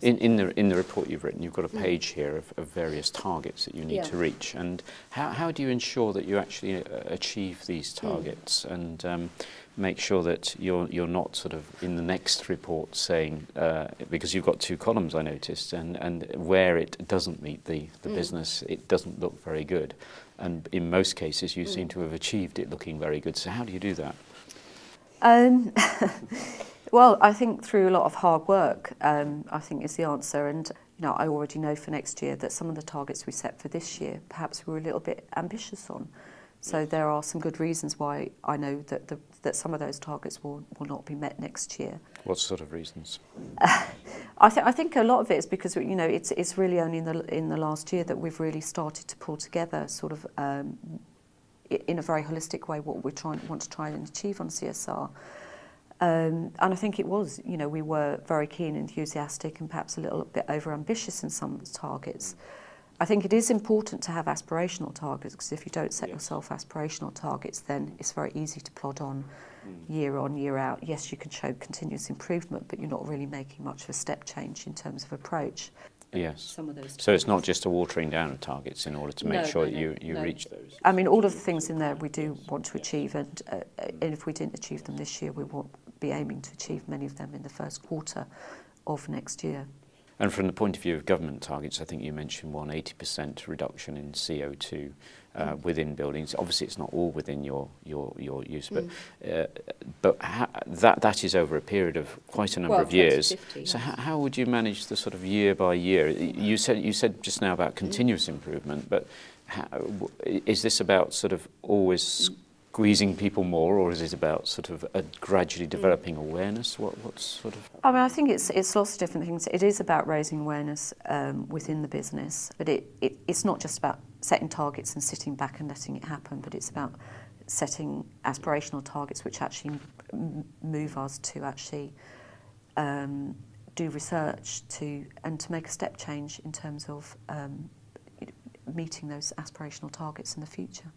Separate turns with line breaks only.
In the report you've written, you've got a page here of various targets that you need to reach. And how do you ensure that you actually achieve these targets and make sure that you're not sort of in the next report saying, because you've got two columns I noticed, and where it doesn't meet the business, it doesn't look very good. And in most cases you seem to have achieved it looking very good. So how do you do that?
Well, I think through a lot of hard work, I think is the answer. And I already know for next year that some of the targets we set for this year, perhaps we were a little bit ambitious on. So there are some good reasons why I know that some of those targets will not be met next year.
What sort of reasons?
I think a lot of it is because it's really only in the last year that we've really started to pull together sort of in a very holistic way what we want to try and achieve on CSR. And I think it was, we were very keen, enthusiastic, and perhaps a little bit over-ambitious in some of the targets. I think it is important to have aspirational targets, because if you don't set yourself aspirational targets, then it's very easy to plod on, year out. Yes, you can show continuous improvement, but you're not really making much of a step change in terms of approach.
Yes.
Some of those
so it's not just a watering down of targets in order to make sure that you reach those.
I mean, all of the things in there we do want to achieve, and if we didn't achieve them this year, we won't be aiming to achieve many of them in the first quarter of next year.
And from the point of view of government targets, I think you mentioned 80% reduction in CO2 within buildings. Obviously, it's not all within your use, but that is over a period of quite a number of years.
2050,
so how would you manage the sort of year by year? You said just now about continuous improvement, but is this about sort of always squeezing people more, or is it about sort of gradually developing awareness? What's sort of?
I mean, I think it's lots of different things. It is about raising awareness within the business, but it's not just about setting targets and sitting back and letting it happen, but it's about setting aspirational targets which actually move us to actually do research and to make a step change in terms of meeting those aspirational targets in the future.